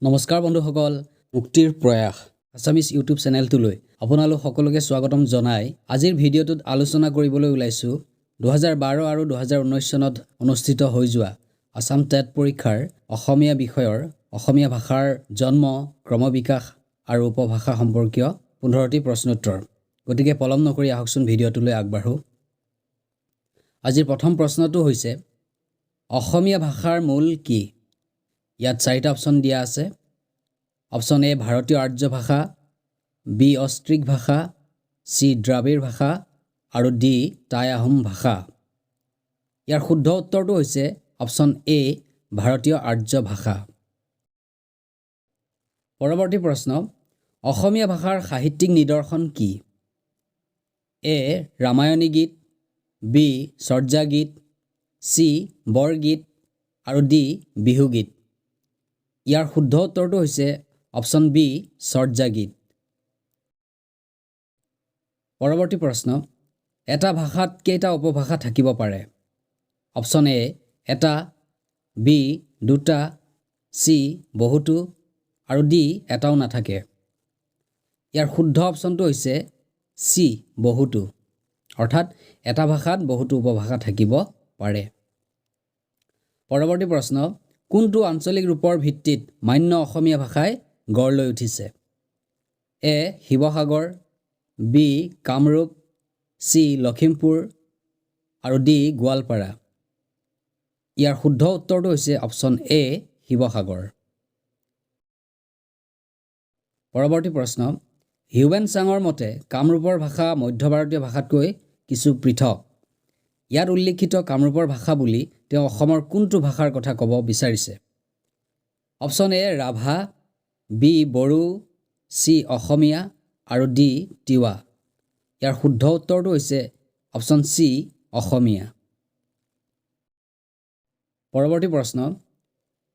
নমস্কাৰ বন্ধুসকল, মুক্তিৰ প্ৰয়াস আছামিজ ইউটিউব চেনেলটোলৈ আপোনালোক সকলোকে স্বাগতম জনাই আজিৰ ভিডিঅ'টোত আলোচনা কৰিবলৈ ওলাইছো 2012 আৰু 2019 চনত অনুষ্ঠিত হৈ যোৱা আসাম টেট পৰীক্ষাৰ অসমীয়া বিষয়ৰ অসমীয়া ভাষাৰ জন্ম, ক্ৰমবিকাশ আৰু উপভাষা সম্পৰ্কীয় 15টি প্ৰশ্নোত্তৰ। গতিকে পলম নকৰি আহকচোন ভিডিঅ'টোলৈ আগবাঢ়ো। আজিৰ প্ৰথম প্ৰশ্নটো হৈছে অসমীয়া ভাষাৰ মূল কি? ইয়াত 4টা অপশ্যন দিয়া আছে। অপশ্যন এ ভাৰতীয় আৰ্য ভাষা, বি অষ্ট্ৰিক ভাষা, চি দ্ৰাবিড় ভাষা আৰু ডি টাই আহোম ভাষা। ইয়াৰ শুদ্ধ উত্তৰটো হৈছে অপশ্যন এ ভাৰতীয় আৰ্য ভাষা। পৰৱৰ্তী প্ৰশ্ন, অসমীয়া ভাষাৰ সাহিত্যিক নিদৰ্শন কি? এ ৰামায়ণী গীত, বি চৰ্যা গীত, চি বৰগীত আৰু ডি বিহুগীত। ইয়াৰ শুদ্ধ উত্তৰটো হৈছে অপশ্যন বি চৰ্যা গীত। পৰৱৰ্তী প্ৰশ্ন, এটা ভাষাত কেইটা উপভাষা থাকিব পাৰে? অপশ্যন এ এটা, বি দুটা, চি বহুতো আৰু ডি এটাও নাথাকে। ইয়াৰ শুদ্ধ অপশ্যনটো হৈছে চি বহুতো, অৰ্থাৎ এটা ভাষাত বহুতো উপভাষা থাকিব পাৰে। পৰৱৰ্তী প্ৰশ্ন, কোনটো আঞ্চলিক ৰূপৰ ভিত্তিত মান্য অসমীয়া ভাষাই গঢ় লৈ উঠিছে? এ শিৱসাগৰ, বি কামৰূপ, চি লখিমপুৰ আৰু ডি গোৱালপাৰা। ইয়াৰ শুদ্ধ উত্তৰটো হৈছে অপশ্যন এ শিৱসাগৰ। পৰৱৰ্তী প্ৰশ্ন, হিউৱেন চাঙৰ মতে কামৰূপৰ ভাষা মধ্য ভাৰতীয় ভাষাতকৈ কিছু পৃথক। ইয়াত উল্লিখিত কামৰূপৰ ভাষা বুলি তেওঁ অসমৰ কোনটো ভাষাৰ কথা ক'ব বিচাৰিছে? Option A Rabha, B Bodo, C Asomiya আৰু ডি তিৱা। ইয়াৰ শুদ্ধ উত্তৰটো হৈছে অপশ্যন চি অসমীয়া। পৰৱৰ্তী প্ৰশ্ন,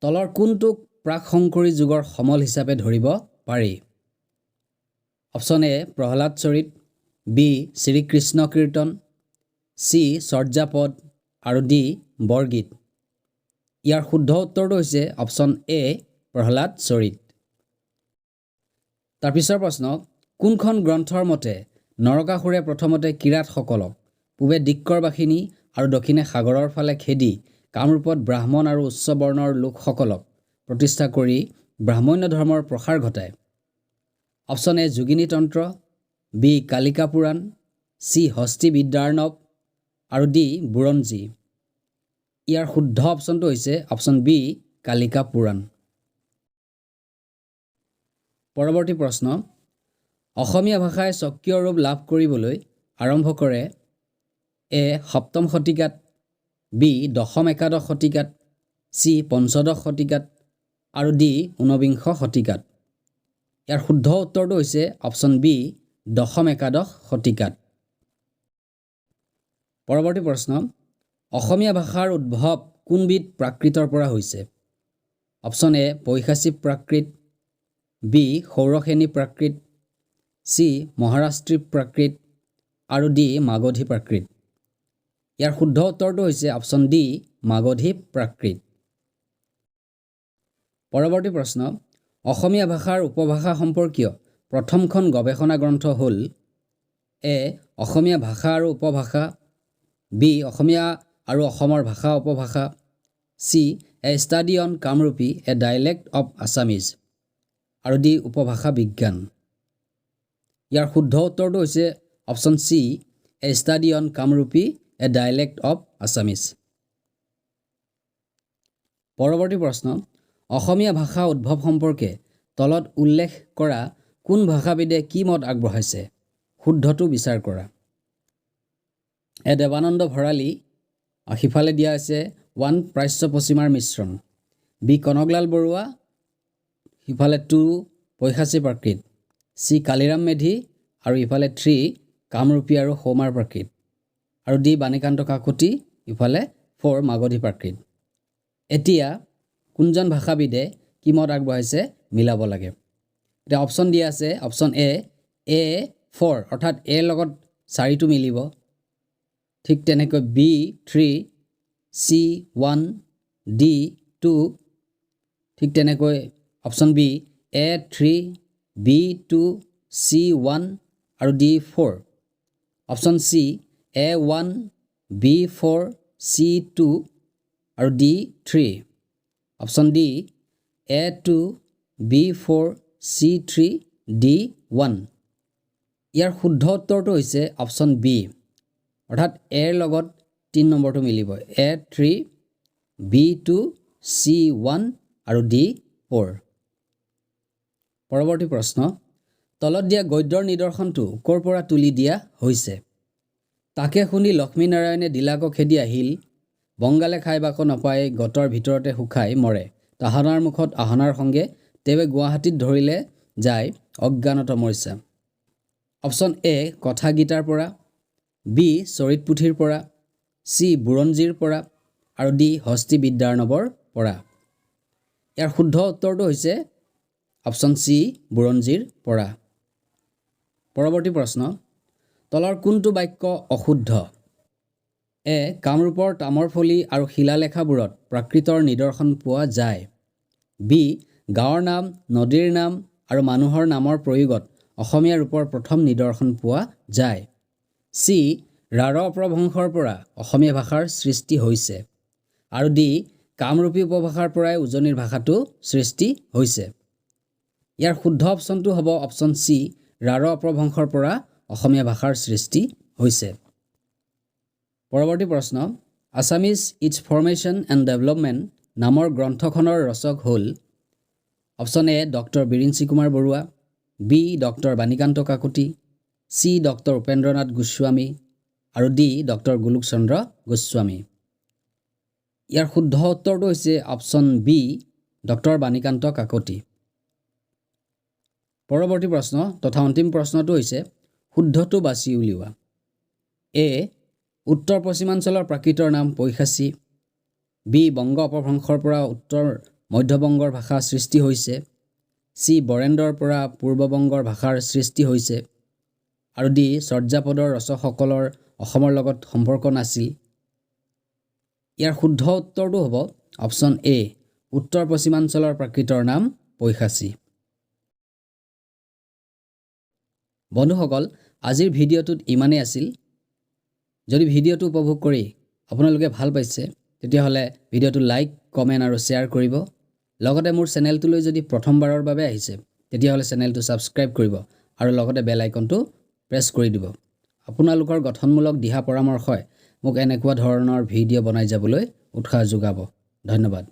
তলৰ কোনটোক প্ৰাক শংকৰী যুগৰ সমল হিচাপে ধৰিব পাৰি? অপশ্যন এ প্ৰহ্লাদ চৰিত, বি শ্ৰীকৃষ্ণ কীৰ্তন, চি চৰ্যাপদ আৰু ডি বৰগীত। ইয়াৰ শুদ্ধ উত্তৰটো হৈছে অপশ্যন এ প্ৰহ্লাদ চৰিত। তাৰপিছৰ প্ৰশ্ন, কোনখন গ্ৰন্থৰ মতে নৰকাসুৰে প্ৰথমতে কিৰাতসকলক পূবে দিক্কৰ বাসিনী আৰু দক্ষিণে সাগৰৰ ফালে খেদি কামৰূপত ব্ৰাহ্মণ আৰু উচ্চ বৰ্ণৰ লোকসকলক প্ৰতিষ্ঠা কৰি ব্ৰাহ্মণ্য ধৰ্মৰ প্ৰসাৰ ঘটায়? অপশ্যন এ যোগিনী তন্ত্ৰ, বি কালিকা পুৰাণ, চি হস্তি বিদ্যাৰ্ণৱ আৰু ডি বুৰঞ্জী। ইয়াৰ শুদ্ধ অপশ্যনটো হৈছে অপশ্যন বি কালিকা পুৰাণ। পৰৱৰ্তী প্ৰশ্ন, অসমীয়া ভাষাই স্বকীয় ৰূপ লাভ কৰিবলৈ আৰম্ভ কৰে এ সপ্তম শতিকাত, বি দশম একাদশ শতিকাত, চি পঞ্চদশ শতিকাত আৰু ডি ঊনবিংশ শতিকাত। ইয়াৰ শুদ্ধ উত্তৰটো হৈছে অপশ্যন বি দশম একাদশ শতিকাত। পৰৱৰ্তী প্ৰশ্ন, অসমীয়া ভাষাৰ উদ্ভৱ কোনবিধ প্ৰাকৃতৰ পৰা হৈছে? Option A Paishachi Prakrit, B Sauraseni Prakrit, C Maharashtri Prakrit আৰু ডি মাগধী প্ৰাকৃত। ইয়াৰ শুদ্ধ উত্তৰটো হৈছে অপশ্যন ডি মাগধী প্ৰাকৃত। পৰৱৰ্তী প্ৰশ্ন, অসমীয়া ভাষাৰ উপভাষা সম্পৰ্কীয় প্ৰথমখন গৱেষণা গ্ৰন্থ হ'ল এ অসমীয়া ভাষা আৰু উপভাষা, বি অসমীয়া আৰু অসমৰ ভাষা উপভাষা, C A study on Kamrupi A dialect of Assamese আৰু ডি উপভাষা বিজ্ঞান। ইয়াৰ শুদ্ধ উত্তৰটো হৈছে option C A study on Kamrupi A dialect of Assamese. পৰৱৰ্তী প্ৰশ্ন, অসমীয়া ভাষা উদ্ভৱ সম্পৰ্কে তলত উল্লেখ কৰা কোন ভাষাবিদে কি মত আগবঢ়াইছে? শুদ্ধটো বিচাৰ কৰা। এ দেৱানন্দ ভৰালী, সিফালে দিয়া আছে ওৱান প্ৰাচ্য পশ্চিমাৰ মিশ্ৰণ, বি কনকলাল বৰুৱা, সিফালে 2 পৈশাচী প্ৰাকৃত, চি কালিৰাম মেধি আৰু ইফালে 3 কামৰূপী আৰু সৌমাৰ প্ৰাকৃত আৰু ডি বাণীকান্ত কাকতি, ইফালে 4 মাগধী প্ৰাকৃত। এতিয়া কোনজন ভাষাবিদে কি মত আগবঢ়াইছে মিলাব লাগে। এতিয়া অপশ্যন দিয়া আছে অপশ্যন এ 4 অৰ্থাৎ এৰ লগত 4টো মিলিব, ঠিক তেনেকৈ বি 3, চি 1, ডি 2, ঠিক তেনেকৈ option B A3, B2, C1 আৰু D4। Option C A1, B4, C2 আৰু D3। Option D A2, B4, C3, D1। ইয়াৰ শুদ্ধ উত্তৰটো হৈছে অপশ্যন বি, অৰ্থাৎ এৰ লগত 3 নম্বৰটো মিলিব। A3, B2, C1 আৰু D4। পৰৱৰ্তী প্ৰশ্ন, তলত দিয়া গদ্যৰ নিদৰ্শনটো ক'ৰ পৰা তুলি দিয়া হৈছে? তাকে শুনি লক্ষ্মীনাৰায়ণে দিলাক খেদি আহিল, বংগালে খাই বাক নাপায়, গতৰ ভিতৰতে শুকাই মৰে, তাহানাৰ মুখত আহনাৰ সংগে, তেৱে গুৱাহাটীত ধৰিলে যায় অজ্ঞানত মৰিছা। অপশ্যন এ কথা গীতাৰ পৰা, বি চৰিত পুথিৰ পৰা, চি বুৰঞ্জীৰ পৰা আৰু ডি হস্তি বিদ্যাৰ্ণৱৰ পৰা। ইয়াৰ শুদ্ধ উত্তৰটো হৈছে অপশ্যন চি বুৰঞ্জীৰ পৰা। পৰৱৰ্তী প্ৰশ্ন, তলৰ কোনটো বাক্য অশুদ্ধ? এ কামৰূপৰ তামৰফলি আৰু শিলালেখাবোৰত প্ৰাকৃতৰ নিদৰ্শন পোৱা যায়। বি গাঁৱৰ নাম, নদীৰ নাম আৰু মানুহৰ নামৰ প্ৰয়োগত অসমীয়া ৰূপৰ প্ৰথম নিদৰ্শন পোৱা যায়। চি ৰাৰ অপভ্ৰংশৰ পৰা অসমীয়া ভাষাৰ সৃষ্টি হৈছে। আৰু ডি কামৰূপী উপভাষাৰ পৰাই উজনিৰ ভাষাটো সৃষ্টি হৈছে। ইয়াৰ শুদ্ধ অপশ্যনটো হ'ব অপশ্যন চি ৰাৰ অপভ্ৰংশৰ পৰা অসমীয়া ভাষাৰ সৃষ্টি হৈছে। পৰৱৰ্তী প্ৰশ্ন, Assamese its formation and development নামৰ গ্ৰন্থখনৰ ৰচক হ'ল? Option A doctor Birinchi Kumar Barua, B doctor Banikanta Kakati, C doctor Upendranath Goswami আৰু ডি ডক্টৰ গোলোক চন্দ্ৰ গোস্বামী। ইয়াৰ শুদ্ধ উত্তৰটো হৈছে option B doctor Banikanta Kakati. পৰৱৰ্তী প্ৰশ্ন তথা অন্তিম প্ৰশ্নটো হৈছে শুদ্ধটো বাছি উলিওৱা। এ উত্তৰ পশ্চিমাঞ্চলৰ প্ৰাকৃতৰ নাম পৈশাচী, বি বংগ অপভ্ৰংশৰ পৰা উত্তৰ মধ্যবংগৰ ভাষা সৃষ্টি হৈছে, চি বৰেন্দ্ৰৰ পৰা পূৰ্ববংগৰ ভাষাৰ সৃষ্টি হৈছে আৰু ডি চৰ্যাপদৰ ৰচকসকলৰ অসমৰ লগত সম্পৰ্ক নাছিল। ইয়াৰ শুদ্ধ উত্তৰটো হ'ব অপশ্যন এ উত্তৰ পশ্চিমাঞ্চলৰ প্ৰাকৃতৰ নাম পৈশাচী। বন্ধুসকল, আজিৰ ভিডিঅ'টোত ইমানেই আছিল। যদি ভিডিঅ'টো উপভোগ কৰি আপোনালোকে ভাল পাইছে তেতিয়াহ'লে ভিডিঅ'টো লাইক, কমেণ্ট আৰু শ্বেয়াৰ কৰিব। লগতে মোৰ চেনেলটোলৈ যদি প্ৰথমবাৰৰ বাবে আহিছে তেতিয়াহ'লে চেনেলটো ছাবস্ক্ৰাইব কৰিব আৰু লগতে বেল আইকনটো প্ৰেছ কৰি দিব। আপোনালোকৰ গঠনমূলক দিহা পৰামৰ্শই মোক এনেকুৱা ধৰণৰ ভিডিঅ' বনাই যাবলৈ উৎসাহ যোগাব। ধন্যবাদ।